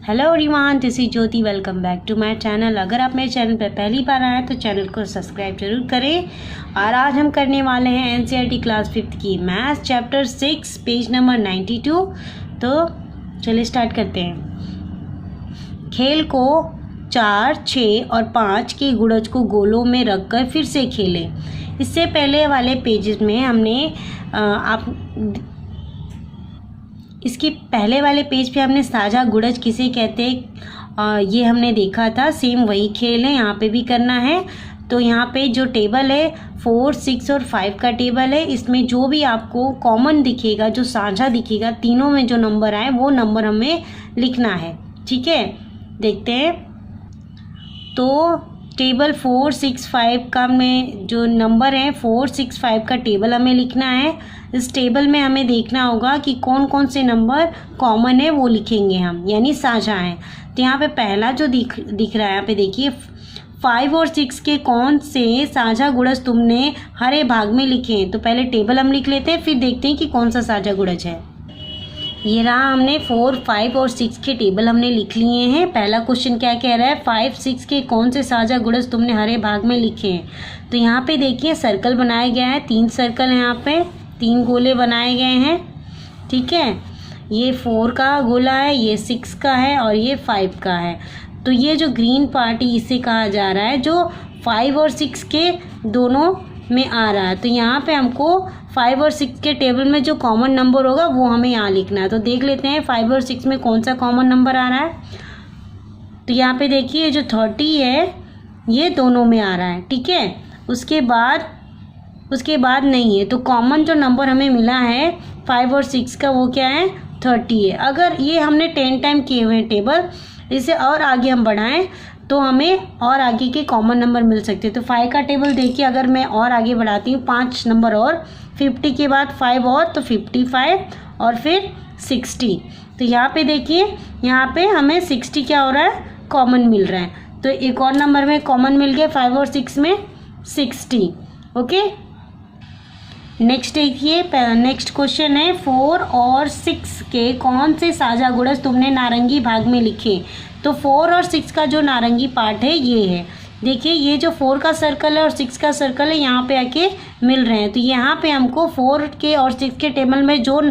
Hello everyone, this is Jyoti. Welcome back to my channel. अगर आप मेरे चैनल पर पहली बार आए तो चैनल को सब्सक्राइब जरूर करें। और आज हम करने वाले हैं एनसीईआरटी क्लास 5th की मैथ्स चैप्टर 6 पेज नंबर 92। तो चलिए स्टार्ट करते हैं। खेल को 4, 6 और 5 के गुणज को गोलों में रखकर फिर से खेलें। इससे पहले वाले पेजेस में हमने इसके पहले वाले पेज पे हमने साझा गुणज किसे कहते हैं ये हमने देखा था। सेम वही खेल है, यहाँ पे भी करना है। तो यहाँ पे जो टेबल है 4, 6 और 5 का टेबल है। इसमें जो भी आपको कॉमन दिखेगा, जो साझा दिखेगा, तीनों में जो नंबर आए वो नंबर हमें लिखना है। ठीक है, देखते हैं। तो टेबल 4, 6, 5 का में जो नंबर है 4, 6, 5 का टेबल हमें लिखना है। इस टेबल में हमें देखना होगा कि कौन कौन से नंबर कॉमन है वो लिखेंगे हम, यानी साझा हैं। तो यहाँ पे पहला जो दिख रहा है, यहाँ पे देखिए 5 और 6 के कौन से साझा गुणज तुमने हरे भाग में लिखे हैं। तो पहले टेबल हम लिख लेते हैं, फिर देखते हैं कि कौन सा साझा गुणज है। ये रहा, हमने 4, 5 और 6 के टेबल हमने लिख लिए हैं। पहला क्वेश्चन क्या कह रहा है, 5, 6 के कौन से साझा गुणज तुमने हरे भाग में लिखे हैं। तो यहाँ पे देखिए सर्कल बनाया गया है, 3 सर्कल हैं, यहाँ पे 3 गोले बनाए गए हैं। ठीक है, ये 4 का गोला है, ये 6 का है और ये 5 का है। तो ये जो ग्रीन पार्ट इसे कहा जा रहा है जो 5 और 6 के दोनों में आ रहा है। तो यहाँ पे हमको 5 और 6 के टेबल में जो कॉमन नंबर होगा वो हमें यहाँ लिखना है। तो देख लेते हैं 5 और 6 में कौन सा कॉमन नंबर आ रहा है। तो यहाँ पे देखिए जो 30 है ये दोनों में आ रहा है। ठीक है, उसके बाद नहीं है। तो कॉमन जो नंबर हमें मिला है 5 और 6 का वो क्या है, 30 है। अगर ये हमने 10 टाइम किए हुए हैं टेबल, इसे और आगे हम बढ़ाएं तो हमें और आगे के कॉमन नंबर मिल सकते हैं। तो 5 का टेबल देखिए, अगर मैं और आगे बढ़ाती हूँ 5 नंबर और 50 के बाद 5 और तो 55 और फिर 60। तो यहाँ पे देखिए, यहाँ पे हमें 60 क्या हो रहा है, कॉमन मिल रहा है। तो एक और नंबर में कॉमन मिल गया 5 और 6 में 60। ओके, नेक्स्ट देखिए, नेक्स्ट क्वेश्चन है 4 और 6 के कौन से साझा गुणज तुमने नारंगी भाग में लिखे। तो 4 और 6 का जो नारंगी पार्ट है ये है। देखिए ये जो 4 का सर्कल है और 6 का सर्कल है यहाँ पे आके मिल रहे हैं। तो यहाँ पे हमको 4 के और 6 के टेबल में जो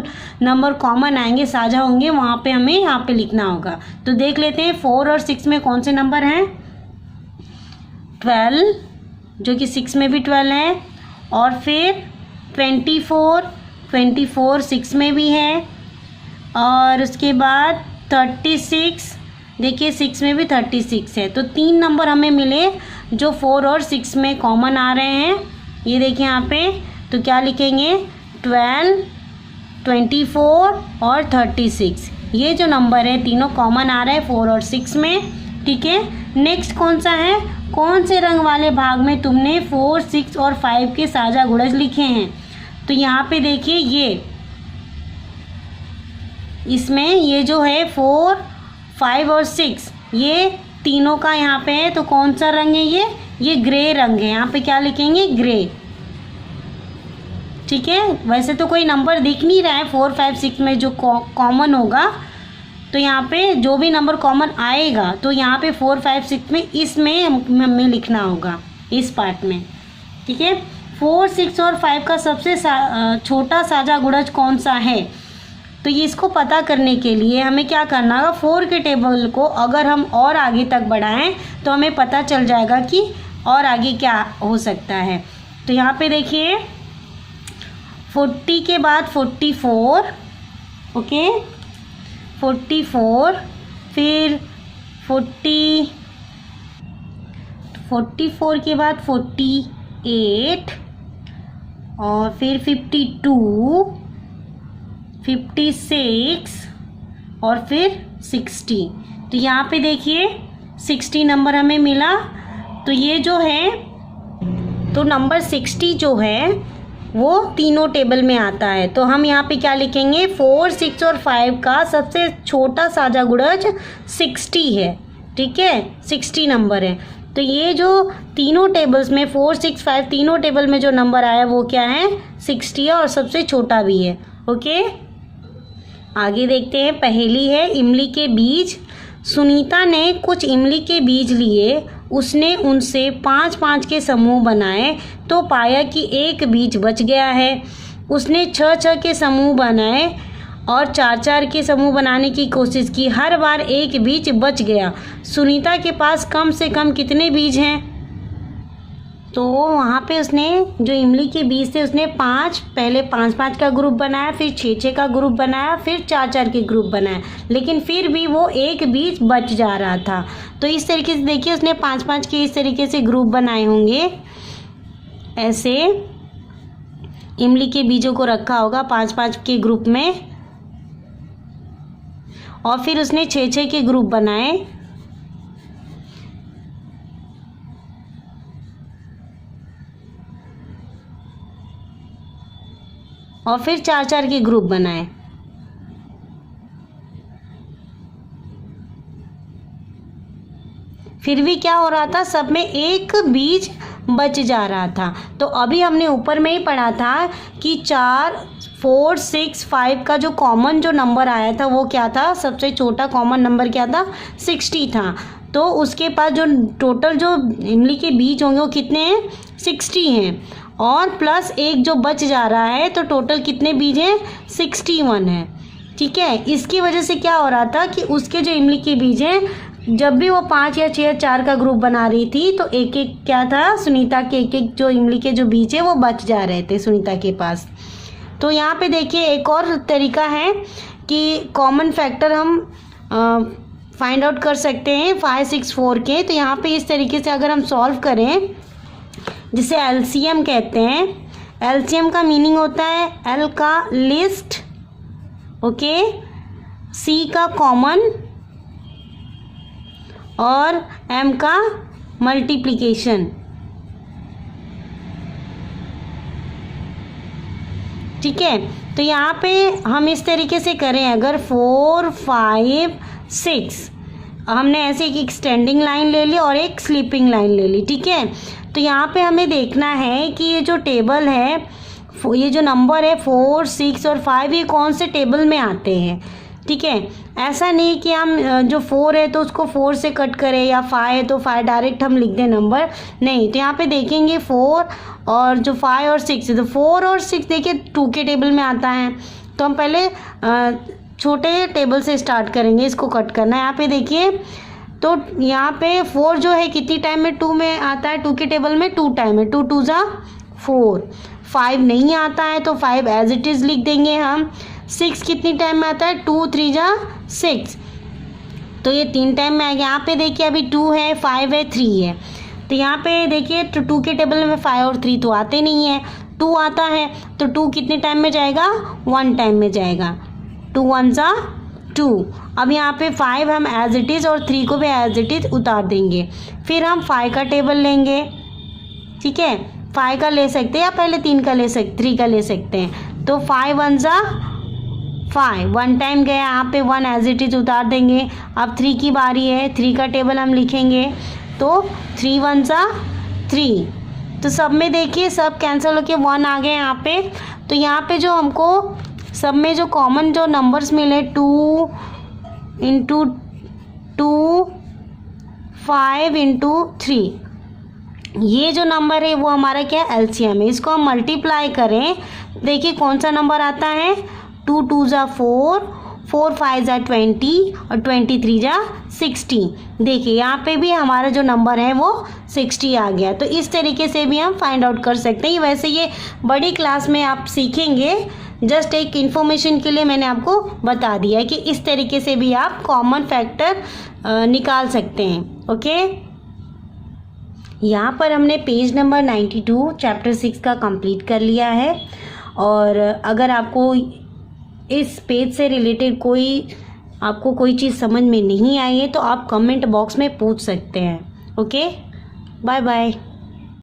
नंबर कॉमन आएंगे, साझा होंगे, वहाँ पे हमें यहाँ पे लिखना होगा। तो देख लेते हैं 4 और 6 में कौन से नंबर हैं। 12, जो कि 6 में भी 12 है, और फिर 24 6 में भी है, और उसके बाद 36, देखिए 6 में भी 36 है। तो 3 नंबर हमें मिले जो 4 और 6 में कॉमन आ रहे हैं। ये देखिए यहाँ पे, तो क्या लिखेंगे, 12, 24 और 36। ये जो नंबर है तीनों कॉमन आ रहे हैं 4 और 6 में। ठीक है, नेक्स्ट कौन सा है, कौन से रंग वाले भाग में तुमने 4, 6 और 5 के साझा गुणज लिखे हैं। तो यहाँ पे देखिए ये इसमें ये जो है 4, 5 और 6 ये तीनों का यहाँ पे है। तो कौन सा रंग है, ये ग्रे रंग है। यहाँ पे क्या लिखेंगे, ग्रे। ठीक है, वैसे तो कोई नंबर दिख नहीं रहा है 4, 5, 6 में जो कॉमन होगा। तो यहाँ पे जो भी नंबर कॉमन आएगा तो यहाँ पे 4, 5, 6 में इसमें हमें लिखना होगा, इस पार्ट में। ठीक है, 4, 6 और 5 का सबसे छोटा साझा गुणज कौन सा है। तो ये इसको पता करने के लिए हमें क्या करना होगा, 4 के टेबल को अगर हम और आगे तक बढ़ाएं तो हमें पता चल जाएगा कि और आगे क्या हो सकता है। तो यहाँ पे देखिए 40 के बाद 44, ओके 44, फिर 44 के बाद 48 और फिर 52, 56 और फिर 60। तो यहाँ पे देखिए 60 नंबर हमें मिला। तो ये जो है, तो नंबर 60 जो है वो तीनों टेबल में आता है। तो हम यहाँ पे क्या लिखेंगे, 4, 6 और 5 का सबसे छोटा साझा गुणज 60 है। ठीक है, 60 नंबर है। तो ये जो तीनों टेबल्स में 4, 6, 5 तीनों टेबल में जो नंबर आया वो क्या है, 60 है और सबसे छोटा भी है। ओके, आगे देखते हैं। पहेली है, इमली के बीज सुनीता ने कुछ इमली के बीज लिए, उसने उनसे 5-5 के समूह बनाए तो पाया कि एक बीज बच गया है। उसने 6-6 के समूह बनाए और 4-4 के समूह बनाने की कोशिश की, हर बार एक बीज बच गया। सुनीता के पास कम से कम कितने बीज हैं? तो वहाँ पे उसने जो इमली के बीज थे उसने पहले 5-5 का ग्रुप बनाया, फिर 6-6 का ग्रुप बनाया, फिर 4-4 के ग्रुप बनाया, लेकिन फिर भी वो एक बीज बच जा रहा था। तो इस तरीके से देखिए उसने 5-5 के इस तरीके से ग्रुप बनाए होंगे, ऐसे इमली के बीजों को रखा होगा 5-5 के ग्रुप में, और फिर उसने 6-6 के ग्रुप बनाए, और फिर 4-4 के ग्रुप बनाए। फिर भी क्या हो रहा था, सब में एक बीज बच जा रहा था। तो अभी हमने ऊपर में ही पढ़ा था कि 4, 4, 6, 5 का जो कॉमन जो नंबर आया था वो क्या था, सबसे छोटा कॉमन नंबर क्या था, 60 था। तो उसके पास जो टोटल जो इमली के बीज होंगे वो कितने हैं, 60 हैं, और प्लस एक जो बच जा रहा है, तो टोटल कितने बीज हैं, 61 है। ठीक है, इसकी वजह से क्या हो रहा था कि उसके जो इमली के बीज हैं, जब भी वो 5 या 6 या 4 का ग्रुप बना रही थी तो एक एक क्या था, सुनीता के एक एक जो इमली के जो बीज है वो बच जा रहे थे सुनीता के पास। तो यहाँ पे देखिए एक और तरीका है कि कॉमन फैक्टर हम फाइंड आउट कर सकते हैं 5, 6, 4 के। तो यहाँ पे इस तरीके से अगर हम सॉल्व करें, जिसे एलसीएम कहते हैं, एलसीएम का मीनिंग होता है एल का लिस्ट, ओके, सी का कॉमन और एम का मल्टीप्लिकेशन। ठीक है, तो यहाँ पे हम इस तरीके से करें, अगर 4, 5, 6 हमने ऐसे एक स्टैंडिंग लाइन ले ली और एक स्लीपिंग लाइन ले ली। ठीक है, तो यहाँ पे हमें देखना है कि ये जो टेबल है, ये जो नंबर है 4, 6 और 5, ये कौन से टेबल में आते हैं। ठीक है, ऐसा नहीं कि हम जो 4 है तो उसको 4 से कट करें, या 5 है तो 5 डायरेक्ट हम लिख दें नंबर, नहीं। तो यहाँ पे देखेंगे 4 और जो 5 और 6 है, तो 4 और 6 देखिए 2 के टेबल में आता है। तो हम पहले छोटे टेबल से स्टार्ट करेंगे, इसको कट करना है। यहाँ पे देखिए, तो यहाँ पे 4 जो है कितनी टाइम में 2 में आता है, 2 के टेबल में 2 टाइम है, 2 2 जा 4। 5 नहीं आता है तो 5 एज इट इज़ लिख देंगे हम। 6 कितनी टाइम में आता है, 2 3 जा 6, तो ये 3 टाइम में आएगा। यहाँ पे देखिए अभी 2 है, 5 है, 3 है, तो यहाँ पे देखिए 2 के टेबल में 5 और 3 तो आते नहीं है, 2 आता है, तो 2 कितने टाइम में जाएगा, 1 टाइम में जाएगा, 2 1 जा 2। अब यहाँ पे 5 हम एज इट इज़ और 3 को भी एज इट इज़ उतार देंगे। फिर हम 5 का टेबल लेंगे। ठीक है, 5 का ले सकते हैं या पहले 3 का ले सकते, 3 का ले सकते हैं। तो 5 1 जा 5, 1 टाइम गया, यहाँ पे 1 एज इट इज़ उतार देंगे। अब 3 की बारी है, 3 का टेबल हम लिखेंगे, तो 3 1 जा 3। तो सब में देखिए सब कैंसिल होके 1 आ गए यहाँ पे। तो यहाँ पे जो हमको सब में जो कॉमन जो नंबर्स मिले, 2 × 2, 5 × 3, ये जो नंबर है वो हमारा क्या, एलसीएम है। इसको हम मल्टीप्लाई करें, देखिए कौन सा नंबर आता है, 2 2 जा 4, 4 5 जा 20 और 23 जा 60। देखिए यहाँ पे भी हमारा जो नंबर है वो 60 आ गया। तो इस तरीके से भी हम फाइंड आउट कर सकते हैं। वैसे ये बड़ी क्लास में आप सीखेंगे, जस्ट एक इन्फॉर्मेशन के लिए मैंने आपको बता दिया है कि इस तरीके से भी आप कॉमन फैक्टर निकाल सकते हैं। ओके, यहाँ पर हमने पेज नंबर 92 चैप्टर 6 का कंप्लीट कर लिया है। और अगर आपको इस पेज से रिलेटेड आपको कोई चीज़ समझ में नहीं आई है तो आप कमेंट बॉक्स में पूछ सकते हैं। Okay, bye bye.